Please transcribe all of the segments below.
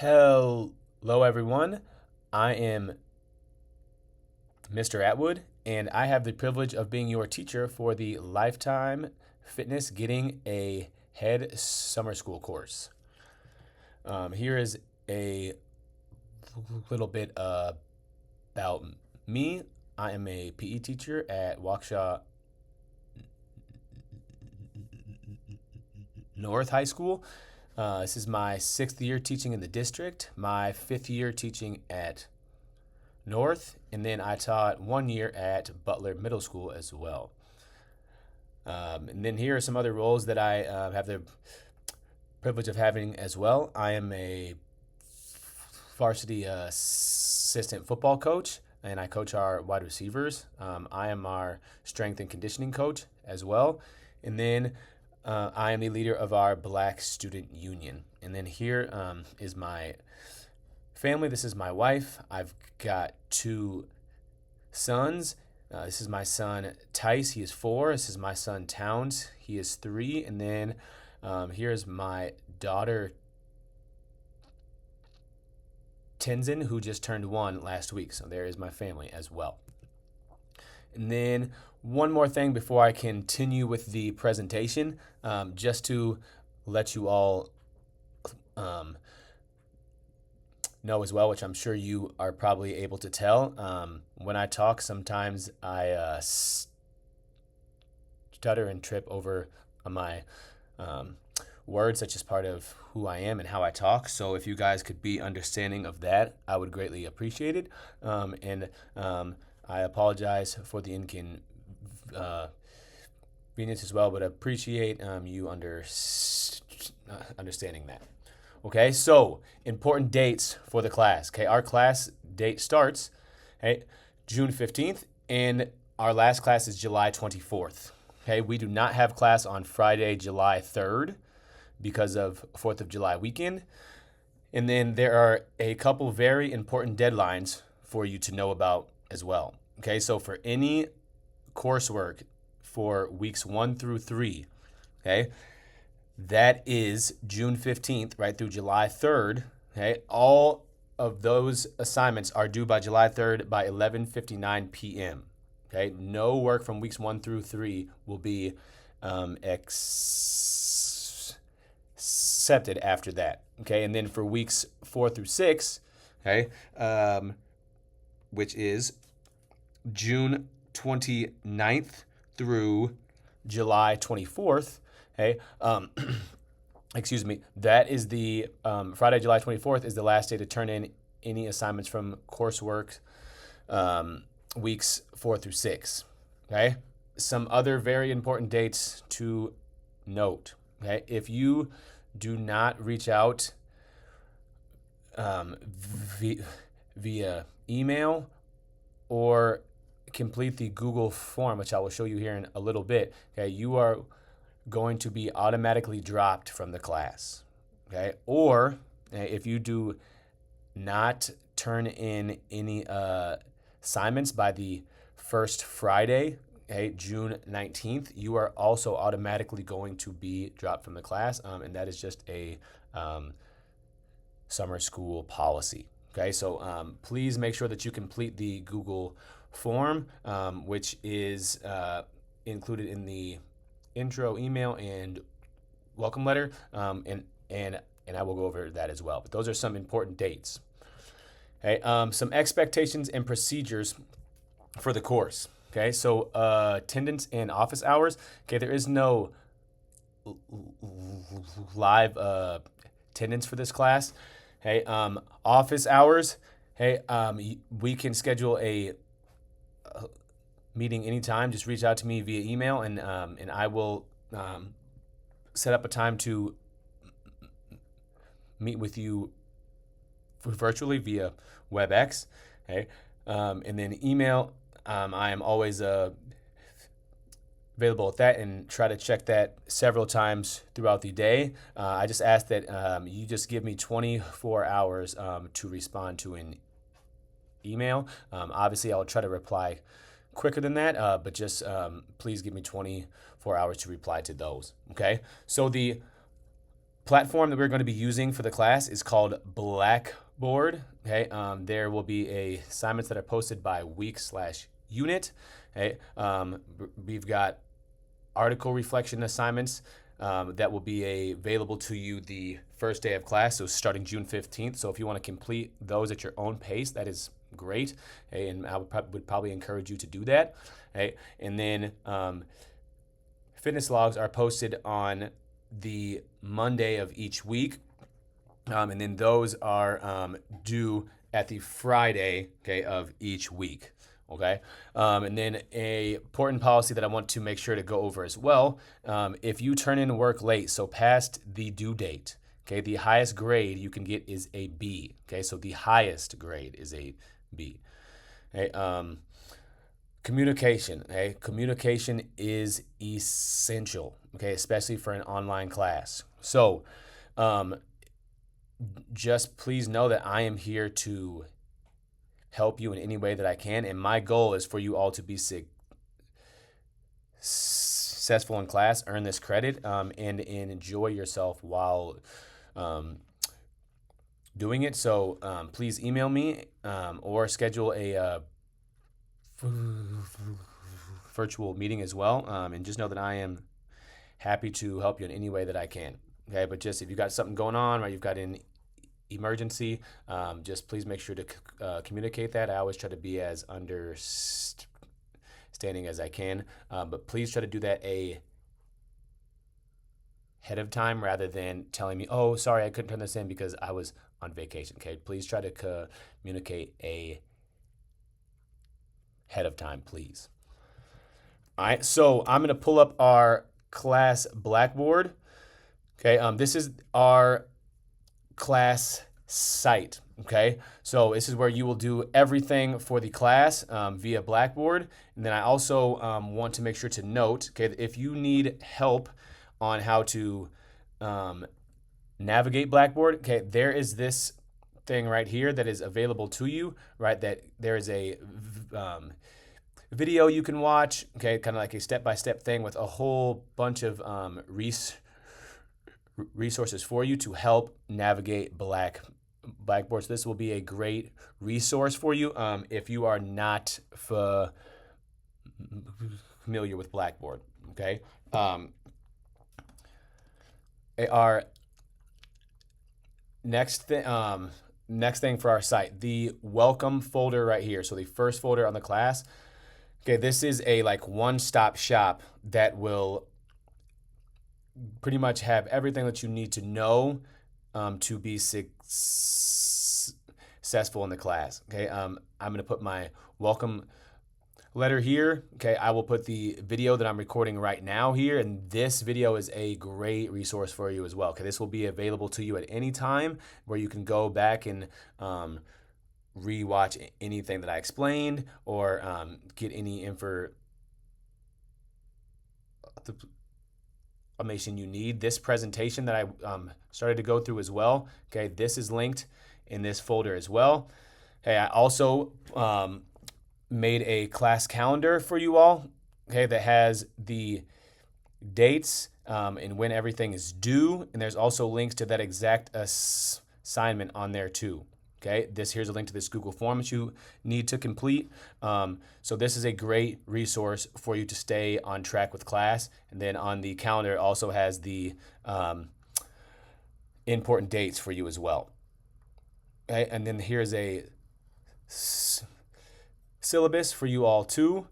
Hello, everyone. I am Mr. Atwood, and I have the privilege of being your teacher for the Lifetime Fitness Getting a Head Summer School course. Here is a little bit about me. I am a PE teacher at Waukesha North High School. This is my 6th year teaching in the district, my 5th year teaching at North, and then I taught 1 year at Butler Middle School as well. And then here are some other roles that I have the privilege of having as well. I am a varsity assistant football coach, and I coach our wide receivers. I am our strength and conditioning coach as well. And then I am the leader of our Black Student Union. And then here is my family. This is my wife. I've got 2 sons. This is my son Tice. He is 4. This is my son Towns. He is 3. And then here's my daughter Tenzin, who just turned 1 last week. So there is my family as well. And then one more thing before I continue with the presentation, just to let you all know as well, which I'm sure you are probably able to tell. When I talk, sometimes I stutter and trip over my words. That's just part of who I am and how I talk. So if you guys could be understanding of that, I would greatly appreciate it. And I apologize for the inconvenience as well, but appreciate you understanding that. Okay, so important dates for the class. Okay, our class date starts June 15th, and our last class is July 24th. Okay, we do not have class on Friday, July 3rd because of 4th of July weekend. And then there are a couple very important deadlines for you to know about as well. Okay, so for any coursework for weeks 1 through 3, okay, that is June 15th right through July 3rd. Okay, all of those assignments are due by July 3rd by 11:59 p.m. Okay, no work from weeks 1 through 3 will be accepted after that. Okay, and then for weeks 4 through 6, okay, which is June 29th through July 24th. Okay, excuse me. That is the Friday, July 24th is the last day to turn in any assignments from coursework weeks 4 through 6. Okay, some other very important dates to note. Okay, if you do not reach out via email or complete the Google form, which I will show you here in a little bit, okay, you are going to be automatically dropped from the class. Okay, or if you do not turn in any assignments by the first Friday, okay, June 19th, you are also automatically going to be dropped from the class, and that is just a summer school policy. Okay, so please make sure that you complete the Google form, which is included in the intro email and welcome letter, and I will go over that as well. But those are some important dates. Okay, some expectations and procedures for the course. Okay, so attendance and office hours. Okay, there is no live attendance for this class. Hey, office hours. Hey, we can schedule a meeting anytime. Just reach out to me via email, and I will set up a time to meet with you virtually via WebEx. Okay, and then email. I am always available at that and try to check that several times throughout the day. I just ask that you just give me 24 hours to respond to an email. Obviously, I'll try to reply quicker than that, but just please give me 24 hours to reply to those. Okay, so the platform that we're going to be using for the class is called Blackboard. Okay, there will be assignments that are posted by week/unit. Okay, we've got article reflection assignments that will be available to you the first day of class, so starting June 15th. So if you want to complete those at your own pace, that is great, okay, and I would probably encourage you to do that. Okay, and then fitness logs are posted on the Monday of each week, and then those are due at the Friday, okay, of each week. Okay, and then a important policy that I want to make sure to go over as well. If you turn in work late, so past the due date, okay, the highest grade you can get is a B. Okay, so the highest grade is a B. Okay, communication. Okay, communication is essential. Okay, especially for an online class. So, just please know that I am here to help you in any way that I can, and my goal is for you all to be successful in class, earn this credit, and enjoy yourself while doing it. So please email me or schedule a virtual meeting as well, and just know that I am happy to help you in any way that I can. Okay, but just if you've got something going on or you've got an emergency, just please make sure to communicate that. I always try to be as understanding as I can, but please try to do that ahead of time rather than telling me, oh, sorry, I couldn't turn this in because I was on vacation. Okay, please try to communicate ahead of time, please. All right, so I'm going to pull up our class Blackboard. Okay, this is our class site. Okay, so this is where you will do everything for the class via Blackboard. And then I also want to make sure to note, okay, if you need help on how to navigate Blackboard, okay, there is this thing right here that is available to you, right? That there is a video you can watch, okay, kind of like a step-by-step thing with a whole bunch of resources for you to help navigate Blackboard. So this will be a great resource for you if you are not familiar with Blackboard. Okay. Our next thing for our site, the welcome folder right here. So the first folder on the class. Okay, this is a like one-stop shop that will pretty much have everything that you need to know to be successful in the class. Okay, I'm going to put my welcome letter here. Okay, I will put the video that I'm recording right now here, and this video is a great resource for you as well. Okay, this will be available to you at any time where you can go back and rewatch anything that I explained or get any information you need. This presentation that I started to go through as well, okay, this is linked in this folder as well. Okay, I also made a class calendar for you all, okay, that has the dates and when everything is due, and there's also links to that exact assignment on there too. Okay, here's a link to this Google form that you need to complete. So this is a great resource for you to stay on track with class. And then on the calendar, it also has the important dates for you as well. Okay, and then here's a syllabus for you all too.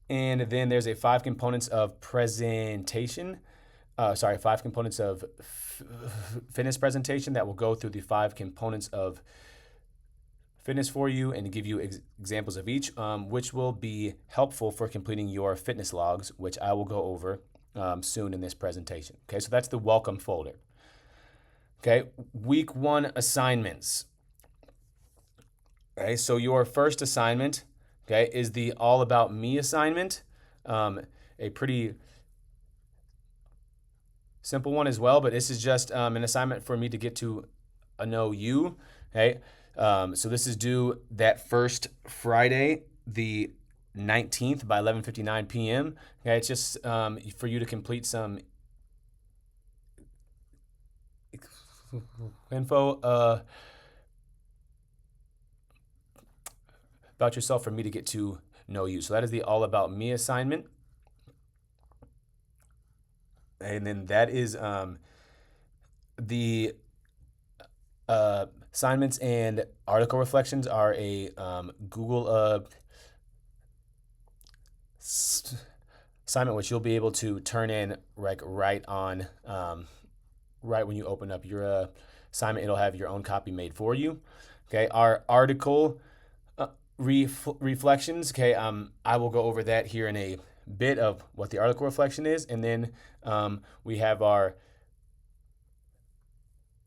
And then there's a 5 components of presentation. 5 components of fitness presentation that will go through the 5 components of fitness for you and give you examples of each, which will be helpful for completing your fitness logs, which I will go over soon in this presentation. Okay, so that's the welcome folder. Okay, week 1 assignments. Okay, so your first assignment, okay, is the All About Me assignment. A pretty simple one as well, but this is just an assignment for me to get to know you. Okay, so this is due that first Friday, the 19th by 11:59 p.m. Okay, it's just for you to complete some info about yourself for me to get to know you. So that is the all about me assignment. And then that is the assignments and article reflections are a Google assignment which you'll be able to turn in right on right when you open up your assignment. It'll have your own copy made for you. Okay, our article reflections. Okay, I will go over that here in a bit of what the article reflection is, and then we have our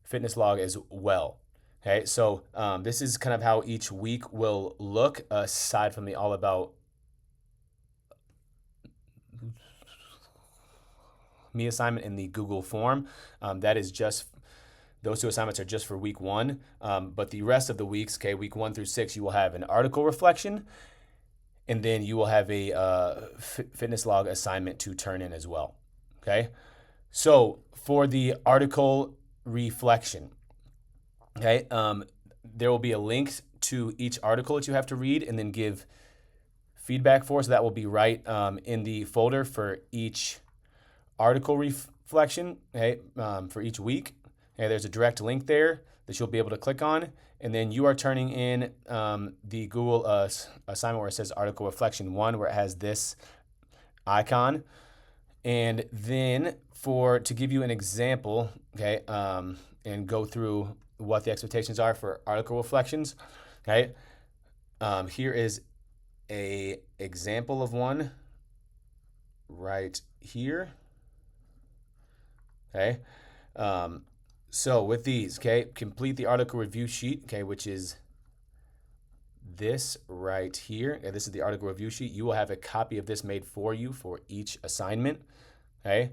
fitness log as well. Okay, so this is kind of how each week will look, aside from the all about me assignment in the Google form. That is just, those two assignments are just for week one. But the rest of the weeks, okay, week 1 through 6, you will have an article reflection, and then you will have a fitness log assignment to turn in as well. Okay, so for the article reflection, okay, there will be a link to each article that you have to read and then give feedback for. So that will be right in the folder for each article reflection, okay, for each week. Okay, there's a direct link there that you'll be able to click on, and then you are turning in the Google assignment where it says article reflection 1, where it has this icon. And then to give you an example, okay, and go through what the expectations are for article reflections, okay, here is a example of one right here. Okay, so with these, okay, complete the article review sheet, okay, which is this right here. Okay, this is the article review sheet. You will have a copy of this made for you for each assignment. Okay,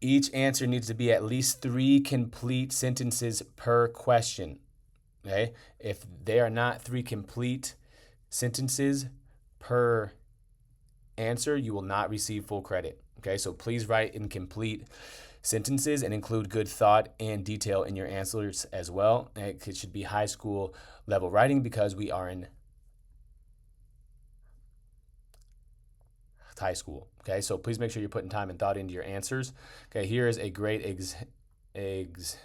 each answer needs to be at least 3 complete sentences per question. Okay, if they are not 3 complete sentences per answer, you will not receive full credit. Okay, so please write in complete sentences and include good thought and detail in your answers as well. It should be high school level writing because we are in high school. Okay, so please make sure you're putting time and thought into your answers. Okay, here is a great example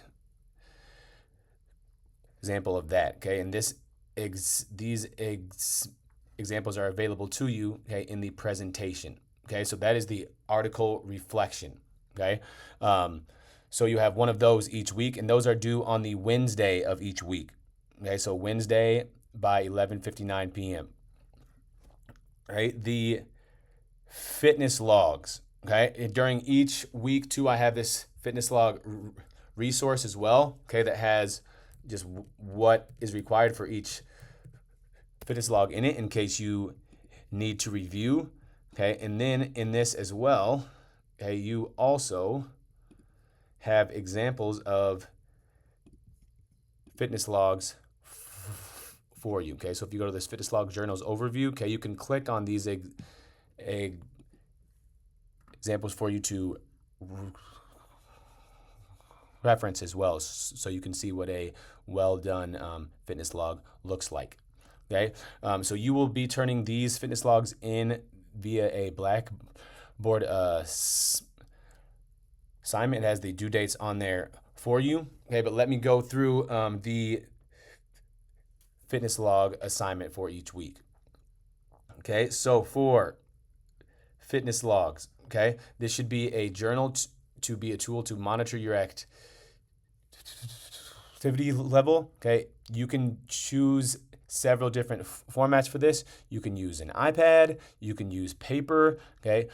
of that. Okay, and these examples are available to you, okay, in the presentation. Okay, so that is the article reflection. Okay, so you have one of those each week, and those are due on the Wednesday of each week. Okay, so Wednesday by 11:59 p.m. Right, the fitness logs. Okay, during each week too, I have this fitness log resource as well. Okay, that has just what is required for each fitness log in it in case you need to review. Okay, and then in this as well, okay, you also have examples of fitness logs for you. Okay, so if you go to this fitness log journals overview, okay, you can click on these examples for you to reference as well, so you can see what a well done fitness log looks like. Okay, so you will be turning these fitness logs in via a Blackboard assignment. It has the due dates on there for you. Okay, but let me go through the fitness log assignment for each week. Okay, so for fitness logs, okay, this should be a journal to be a tool to monitor your activity level. Okay, you can choose several different formats for this. You can use an iPad, you can use paper, okay,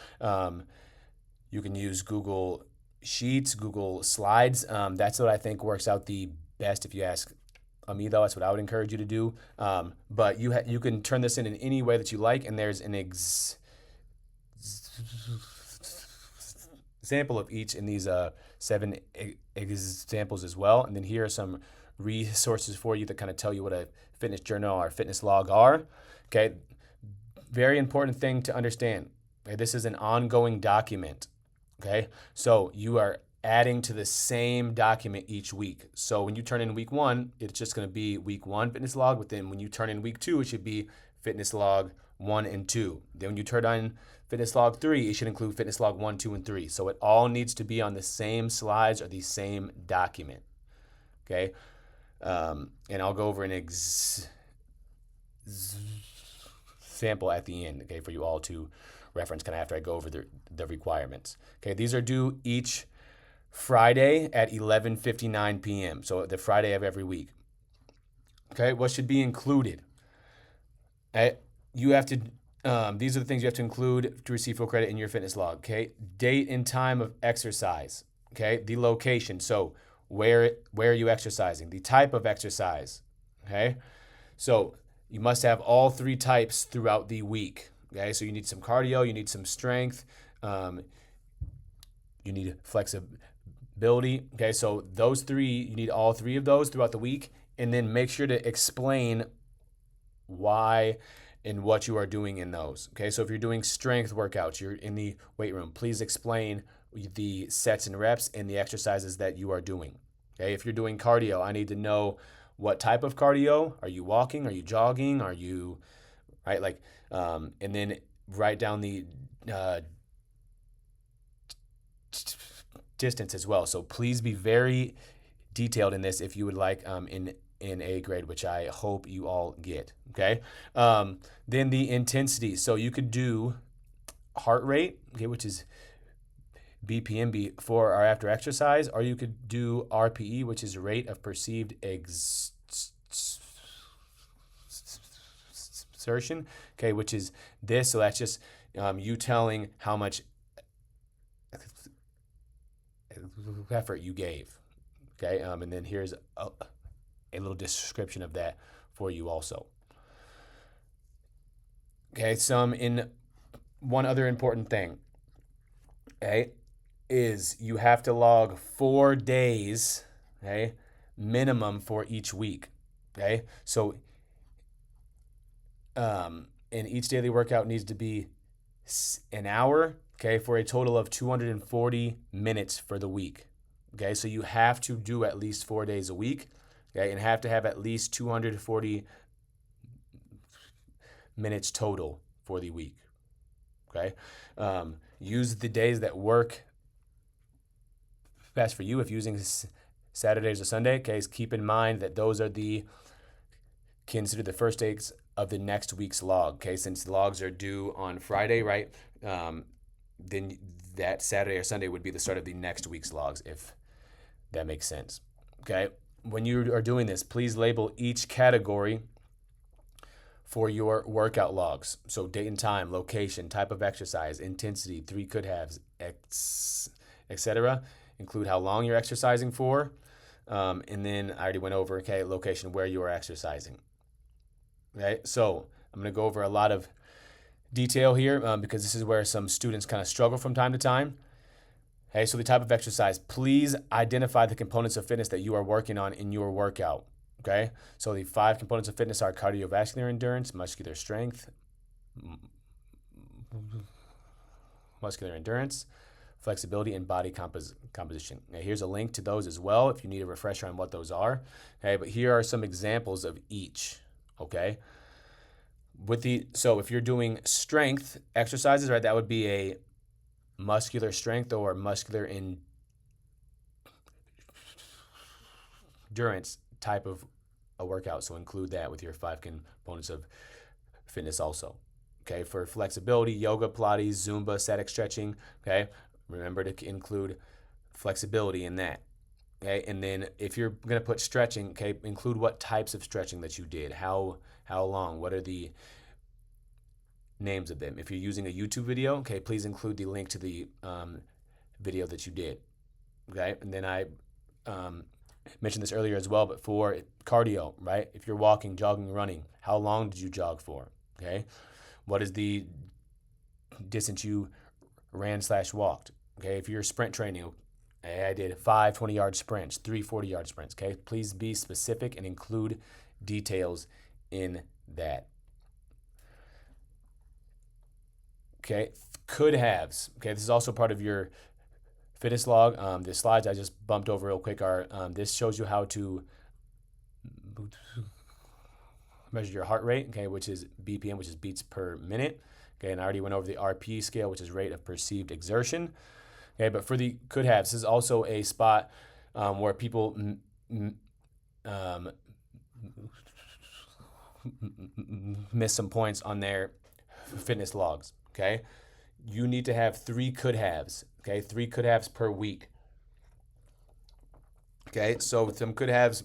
you can use Google Sheets, Google Slides. That's what I think works out the best if you ask me, though. That's what I would encourage you to do. But you can turn this in any way that you like, and there's an example of each in these 7 examples as well. And then here are some resources for you that kind of tell you what a fitness journal or fitness log are. Okay, very important thing to understand. Okay? This is an ongoing document. Okay, so you are adding to the same document each week. So when you turn in week 1, it's just going to be week 1 fitness log. But then when you turn in week 2, it should be fitness log 1 and 2. Then when you turn on fitness log 3, it should include fitness log 1, 2, and 3. So it all needs to be on the same slides or the same document. Okay. And I'll go over an sample at the end, okay, for you all to reference kind of after I go over the requirements. Okay, these are due each Friday at 11:59 p.m. So the Friday of every week. Okay, what should be included? You have to. These are the things you have to include to receive full credit in your fitness log. Okay, date and time of exercise. Okay, the location. So where are you exercising? The type of exercise. Okay, so you must have all 3 types throughout the week. Okay, so you need some cardio, you need some strength, you need flexibility. Okay, so those 3, you need all 3 of those throughout the week, and then make sure to explain why and what you are doing in those. Okay, so if you're doing strength workouts, you're in the weight room, please explain the sets and reps and the exercises that you are doing. Okay, if you're doing cardio, I need to know what type of cardio. Are you walking? Are you jogging? Are you, right? Like, and then write down the distance as well. So please be very detailed in this if you would like in A grade, which I hope you all get. Okay. Then the intensity. So you could do heart rate, okay, which is BPM before or after exercise, or you could do RPE, which is rate of perceived exertion, okay, which is this. So that's just you telling how much effort you gave, okay, and then here's a little description of that for you also. Okay, one other important thing, okay, is you have to log 4 days, okay, minimum for each week, okay? So, and each daily workout needs to be an hour, okay, for a total of 240 minutes for the week, okay? So you have to do at least 4 days a week, okay, and have to have at least 240 minutes total for the week, okay? Use the days that work best for you. If using Saturdays or Sunday, okay, keep in mind that those are considered the first days of the next week's log, okay? Since the logs are due on Friday, right? Then that Saturday or Sunday would be the start of the next week's logs, if that makes sense, okay? When you are doing this, please label each category for your workout logs. So date and time, location, type of exercise, intensity, 3 could haves, etc. Include how long you're exercising for. And then I already went over, okay, location, where you are exercising. Okay, so I'm going to go over a lot of detail here because this is where some students kind of struggle from time to time. Okay, so the type of exercise, please identify the components of fitness that you are working on in your workout. Okay, so the 5 components of fitness are cardiovascular endurance, muscular strength, flexibility, and body composition. Now, here's a link to those as well if you need a refresher on what those are. Okay, but here are some examples of each. Okay, so if you're doing strength exercises, right, that would be a muscular strength or muscular endurance type of a workout. So include that with your 5 components of fitness also. Okay, for flexibility, yoga, Pilates, Zumba, static stretching. Okay, remember to include flexibility in that. Okay, and then if you're going to put stretching, okay, include what types of stretching that you did, how long, what are the names of them. If you're using a YouTube video, okay, please include the link to the video that you did. Okay, and then I mentioned this earlier as well, but for cardio, right, if you're walking, jogging, running, how long did you jog for? Okay, what is the distance you ran/walked? Okay, if you're sprint training, I did 5 20-yard sprints, 3 40-yard sprints. Okay, please be specific and include details in that. Okay, could haves. Okay, this is also part of your fitness log. The slides I just bumped over real quick are this shows you how to measure your heart rate, okay, which is BPM, which is beats per minute. Okay, and I already went over the RP scale, which is rate of perceived exertion. Okay, but for the could have, this is also a spot where people um, miss some points on their fitness logs. Okay, you need to have 3 could haves. Okay, 3 could haves per week. Okay, so some could haves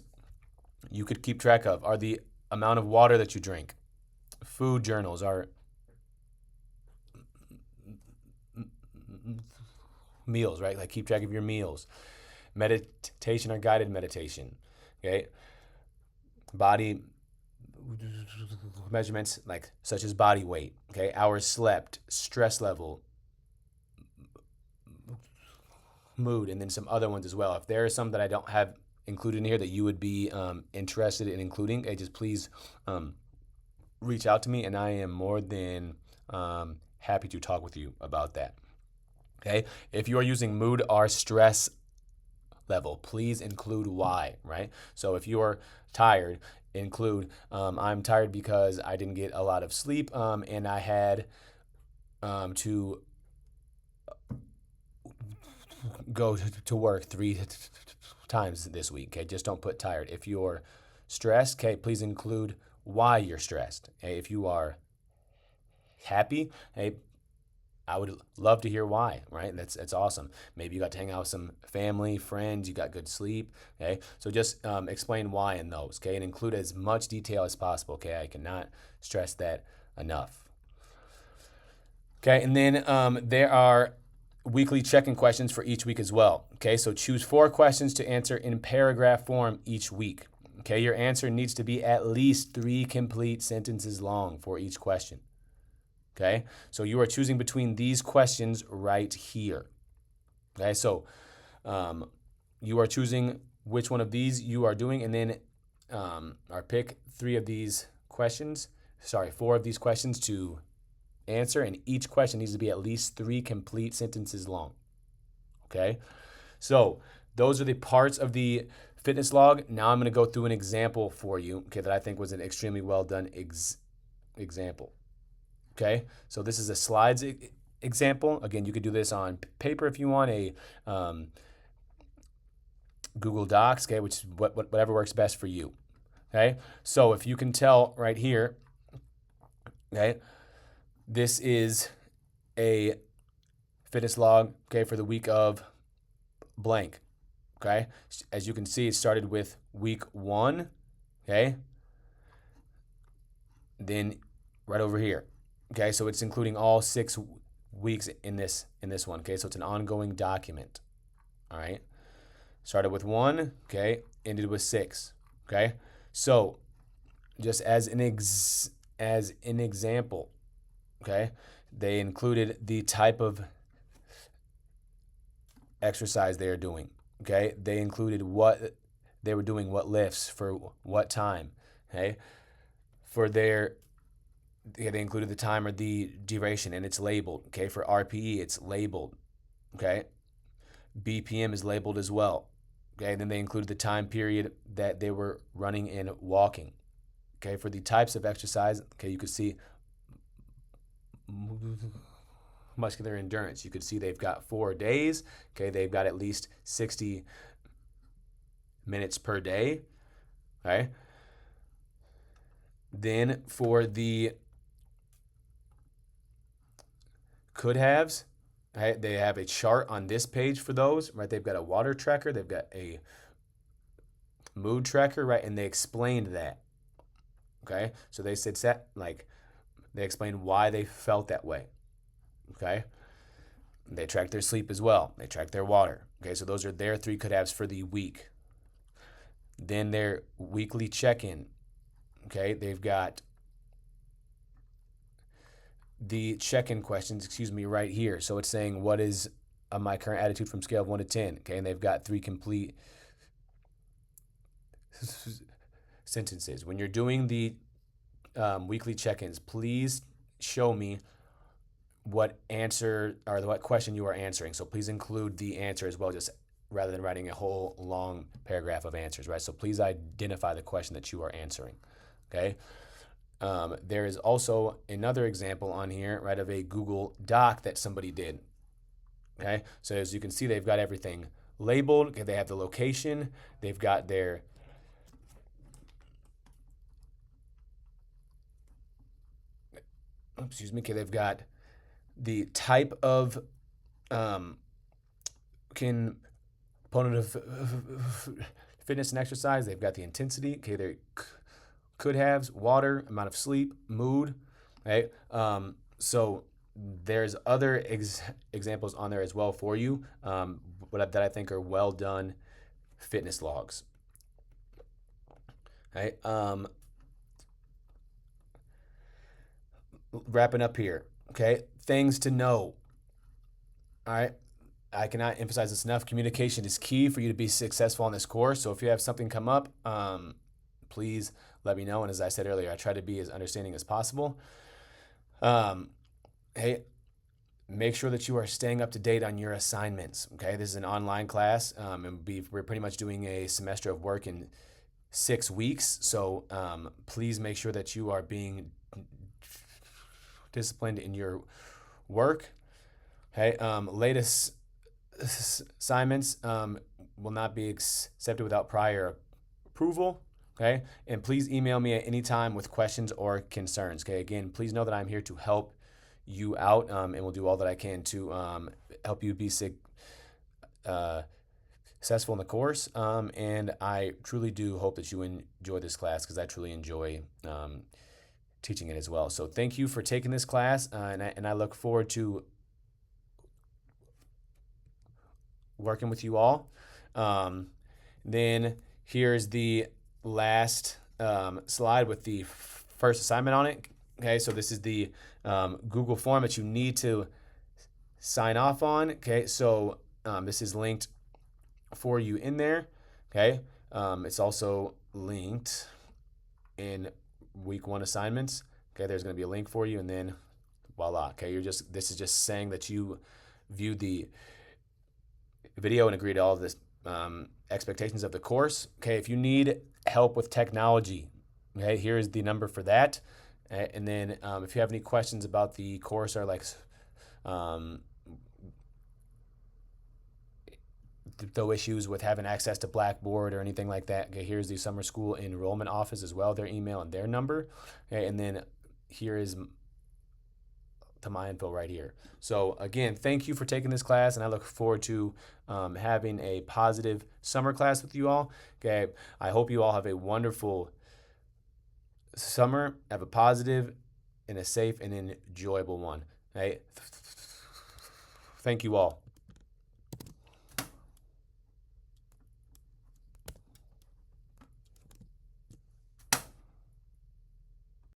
you could keep track of are the amount of water that you drink. Food journals are meals, right? Like keep track of your meals. Meditation or guided meditation. Okay, body measurements like such as body weight. Okay, hours slept, stress level, mood, and then some other ones as well. If there are some that I don't have included in here that you would be interested in including, just please reach out to me, and I am more than happy to talk with you about that. Okay, if you are using mood or stress level, please include why, right? So if you are tired, include I'm tired because I didn't get a lot of sleep and I had to go to work 3 times this week. Okay, just don't put tired. If you're stressed, okay, please include why you're stressed. Okay, if you are happy, hey, I would love to hear why, right? That's awesome. Maybe you got to hang out with some family, friends, you got good sleep, okay? So just explain why in those, okay? And include as much detail as possible, okay? I cannot stress that enough. Okay, and then there are weekly check-in questions for each week as well, okay? So choose 4 questions to answer in paragraph form each week, okay? Your answer needs to be at least 3 complete sentences long for each question. Okay, so you are choosing between these questions right here. Okay, so you are choosing which one of these you are doing, and then or pick 4 of these questions to answer, and each question needs to be at least 3 complete sentences long. Okay, so those are the parts of the fitness log. Now I'm going to go through an example for you, okay, that I think was an extremely well done example. Okay, so this is a slides example. Again, you could do this on paper if you want, a Google Docs, okay, which is whatever works best for you. Okay, so if you can tell right here, okay, this is a fitness log, okay, for the week of blank. Okay, as you can see, it started with week 1, okay, then right over here. Okay, so it's including all 6 weeks in this one. Okay, so it's an ongoing document. All right, started with 1. Okay, ended with 6. Okay, so just as an example, okay, they included the type of exercise they are doing. Okay, they included what they were doing, what lifts for what time. Okay, for their they included the time or the duration, and it's labeled. Okay, for RPE, it's labeled. Okay, BPM is labeled as well. Okay, and then they included the time period that they were running and walking. Okay, for the types of exercise, okay, you could see muscular endurance. You could see they've got 4 days. Okay, they've got at least 60 minutes per day. Okay, then for the could haves, right, they have a chart on this page for those, right? They've got a water tracker, they've got a mood tracker, right? And they explained that. Okay, so they said they explained why they felt that way. Okay, they tracked their sleep as well, they tracked their water. Okay, so those are their 3 could haves for the week. Then their weekly check-in. Okay, they've got the check-in questions, right here. So it's saying, what is my current attitude from scale of 1 to 10? Okay, and they've got 3 complete sentences. When you're doing the weekly check-ins, please show me what answer or what question you are answering. So please include the answer as well, just rather than writing a whole long paragraph of answers, right? So please identify the question that you are answering, okay? There is also another example on here, right, of a Google Doc that somebody did, okay? So as you can see, they've got everything labeled. Okay, they have the location. They've got their okay, they've got the type of component of fitness and exercise. They've got the intensity. Okay, they could haves, water, amount of sleep, mood. Right. So there's other examples on there as well for you, that I think are well done fitness logs. Right. Wrapping up here. Okay, things to know. All right. I cannot emphasize this enough. Communication is key for you to be successful on this course. So if you have something come up, please let me know. And as I said earlier, I try to be as understanding as possible. Hey, make sure that you are staying up to date on your assignments. Okay, this is an online class, and we're pretty much doing a semester of work in 6 weeks. So please make sure that you are being disciplined in your work. Okay, latest assignments will not be accepted without prior approval. Okay, and please email me at any time with questions or concerns. Okay, again, please know that I'm here to help you out, and will do all that I can to help you be successful in the course. And I truly do hope that you enjoy this class, because I truly enjoy teaching it as well. So thank you for taking this class, and I look forward to working with you all. Then here's the last slide with the first assignment on it. Okay, so this is the Google form that you need to sign off on. Okay, so this is linked for you in there. Okay, it's also linked in week 1 assignments. Okay, there's going to be a link for you, and then voila. Okay, this is just saying that you viewed the video and agree to all of this expectations of the course. Okay, if you need help with technology, okay, here is the number for that. And then if you have any questions about the course, or like no issues with having access to Blackboard or anything like that, okay, here's the summer school enrollment office as well, their email and their number. Okay, and then here is to my info right here. So again, thank you for taking this class, and I look forward to having a positive summer class with you all. Okay, I hope you all have a wonderful summer. Have a positive and a safe and enjoyable one. Okay, thank you all.